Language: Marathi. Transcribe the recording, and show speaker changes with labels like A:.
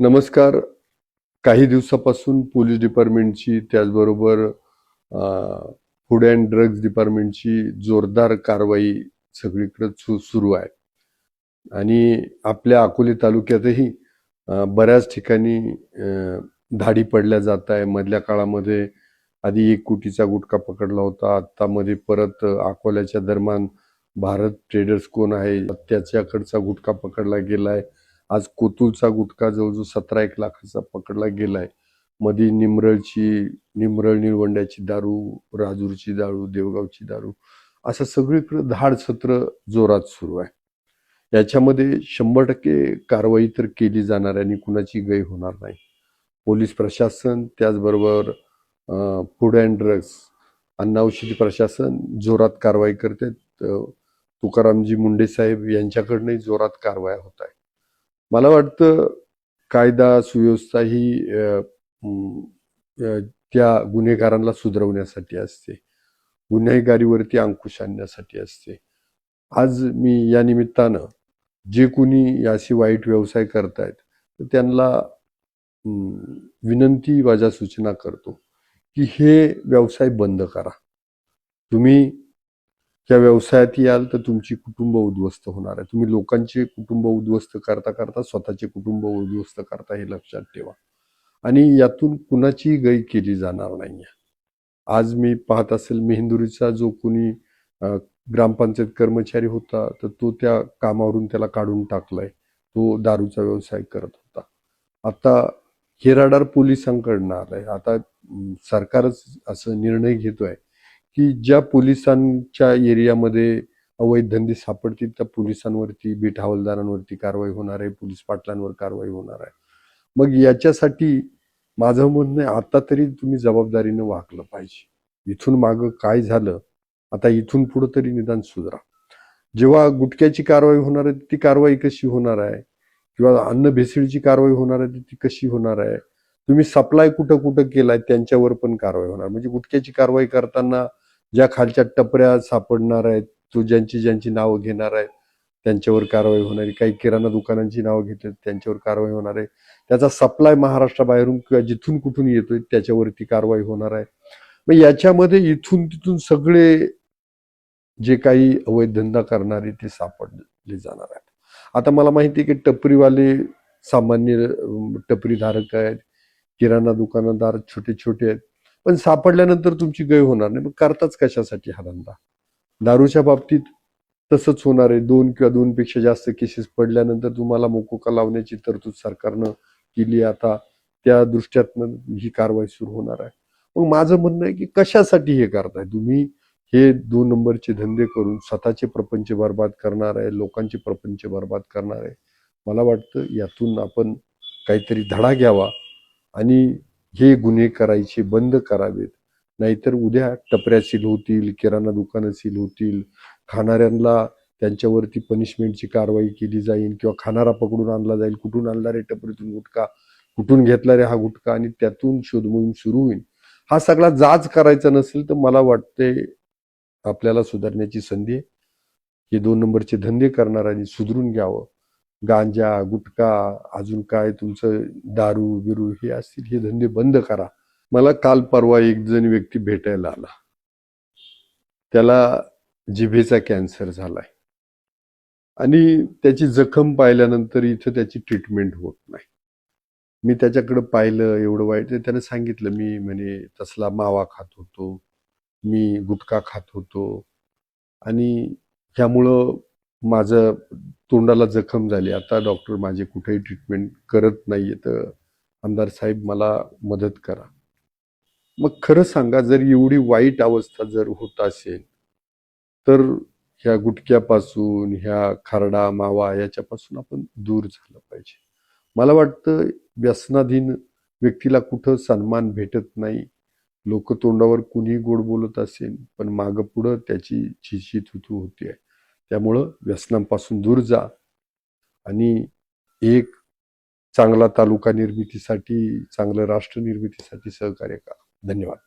A: नमस्कार. काही दिवसापासून पोलीस डिपार्टमेंटची त्याचबरोबर फूड अँड ड्रग्ज डिपार्टमेंटची जोरदार कारवाई सगळीकडे सुरू आहे आणि आपल्या अकोले तालुक्यातही बऱ्याच ठिकाणी धाडी पडल्या जात आहे. मधल्या काळामध्ये आधी 1 कोटीचा गुटखा पकडला होता. आता मध्ये परत अकोल्याच्या दरम्यान भारत ट्रेडर्स कोण आहे त्याच्याकडचा गुटखा पकडला गेलाय. आज कोतुलचा गुटखा जवळजवळ 17-1 लाखाचा पकडला गेलाय. मध्ये निमरळ निळवंड्याची दारू, राजूरची दारू, देवगावची दारू असं सगळीकडे धाड सत्र जोरात सुरू आहे. याच्यामध्ये 100% कारवाई तर केली जाणार आहे आणि कुणाची गय होणार नाही. पोलीस प्रशासन त्याचबरोबर फूड अँड ड्रग्ज अन्न औषधी प्रशासन जोरात कारवाई करते. तुकारामजी मुंडे साहेब यांच्याकडनंही जोरात कारवाया होत आहे. मला वाटतं कायदा सुव्यवस्था ही त्या गुन्हेगारांना सुधारवण्यासाठी असते, गुन्हेगारीवरती अंकुश आणण्यासाठी असते. आज मी या निमित्तानं जे कोणी याशी वाईट व्यवसाय करतायत तर त्यांना विनंती वजा सूचना करतो की हे व्यवसाय बंद करा. तुम्ही त्या व्यवसायात याल तर तुमची कुटुंब उद्ध्वस्त होणार आहे. तुम्ही लोकांचे कुटुंब उद्ध्वस्त करता करता स्वतःचे कुटुंब उद्ध्वस्त करता हे लक्षात ठेवा आणि यातून कुणाची गय केली जाणार नाहीये. आज मी पाहत असेल मेहेंदुरीचा जो कोणी ग्रामपंचायत कर्मचारी होता तर तो त्या कामावरून त्याला काढून टाकलाय. तो दारूचा व्यवसाय करत होता. आता हे रडार पोलिसांकडनं आलंय. आता सरकारच असं निर्णय घेतोय की ज्या पोलिसांच्या एरियामध्ये अवैध धंदे सापडतील त्या पोलिसांवरती, बीट हवालदारांवरती कारवाई होणार आहे, पोलीस पाटलांवर कारवाई होणार आहे. मग याच्यासाठी माझं म्हणणं आहे आता तरी तुम्ही जबाबदारीनं वागलं पाहिजे. इथून मागं काय झालं आता इथून पुढं तरी निदान सुधारा. जेव्हा गुटख्याची कारवाई होणार आहे ती कारवाई कशी होणार आहे किंवा अन्न भेसळीची कारवाई होणार आहे ती कशी होणार आहे. तुम्ही सप्लाय कुठं कुठं केलाय त्यांच्यावर पण कारवाई होणार. म्हणजे गुटख्याची कारवाई करताना ज्या खालच्या टपऱ्या सापडणार आहेत तो ज्यांची नावं घेणार आहेत त्यांच्यावर कारवाई होणार आहे. काही किराणा दुकानांची नावं घेतली त्यांच्यावर कारवाई होणार आहे. त्याचा सप्लाय महाराष्ट्राबाहेरून किंवा जिथून कुठून येतोय त्याच्यावरती कारवाई होणार आहे. मग याच्यामध्ये इथून तिथून सगळे जे काही अवैध धंदा करणारे ते सापडले जाणार आहेत. आता मला माहिती आहे की टपरीवाले सामान्य टपरी धारक आहेत, किराणा दुकानदार छोटे छोटे आहेत, पण सापडल्यानंतर तुमची गय होणार नाही. मग करताच कशासाठी हा धंदा. दारूच्या बाबतीत तसंच होणार आहे. 2 किंवा 2 पेक्षा जास्त केसेस पडल्यानंतर तुम्हाला मोकोका लावण्याची तरतूद सरकारनं केली. आता त्या दृष्ट्यातनं ही कारवाई सुरू होणार आहे. मग माझं म्हणणं आहे की कशासाठी हे करताय तुम्ही. हे 2 नंबरचे धंदे करून स्वतःचे प्रपंच बर्बाद करणार आहे, लोकांचे प्रपंच बर्बाद करणार आहे. मला वाटतं यातून आपण काहीतरी धडा घ्यावा आणि हे गुन्हे करायचे बंद करावेत. नाहीतर उद्या टपऱ्या सील होतील, किराणा दुकानं सील होतील, खाणाऱ्यांना त्यांच्यावरती पनिशमेंटची कारवाई केली जाईल किंवा खाणारा पकडून आणला जाईल. कुठून आणला रे टपरीतून गुटखा, कुठून घेतला रे हा गुटखा आणि त्यातून शोध मोहीम सुरू होईल. हा सगळा जाच करायचा नसेल तर मला वाटते आपल्याला सुधारण्याची संधी आहे. हे 2 नंबरचे धंदे करणाऱ्यांनी सुधरून घ्यावं. गांजा, गुटखा, अजून काय तुमचं दारू बिरू हे असतील हे धंदे बंद करा. मला काल परवा एक जण व्यक्ती भेटायला आला. त्याला जिभेचा कॅन्सर झालाय आणि त्याची जखम पाहिल्यानंतर इथं त्याची ट्रीटमेंट होत नाही. मी त्याच्याकडे पाहिलं, एवढं वाईट. त्यानं सांगितलं मी म्हणे तसला मावा खात होतो, मी गुटखा खात होतो आणि ह्यामुळं माझं तोंडाला जखम झाली. आता डॉक्टर माझे कुठेही ट्रीटमेंट करत नाहीये तर आमदार साहेब मला मदत करा. मग खरं सांगा जर एवढी वाईट अवस्था जर होत असेल तर ह्या गुटख्यापासून, ह्या खरडा मावा याच्यापासून आपण दूर झालं पाहिजे. मला वाटतं व्यसनाधीन व्यक्तीला कुठं सन्मान भेटत नाही. लोक तोंडावर कुणी गोड बोलत असेल पण मागं पुढं त्याची छिछी थुथू होते. त्यामुळं व्यसनांपासून दूर जा आणि एक चांगला तालुका निर्मितीसाठी, चांगलं राष्ट्र निर्मितीसाठी सहकार्य करा. धन्यवाद.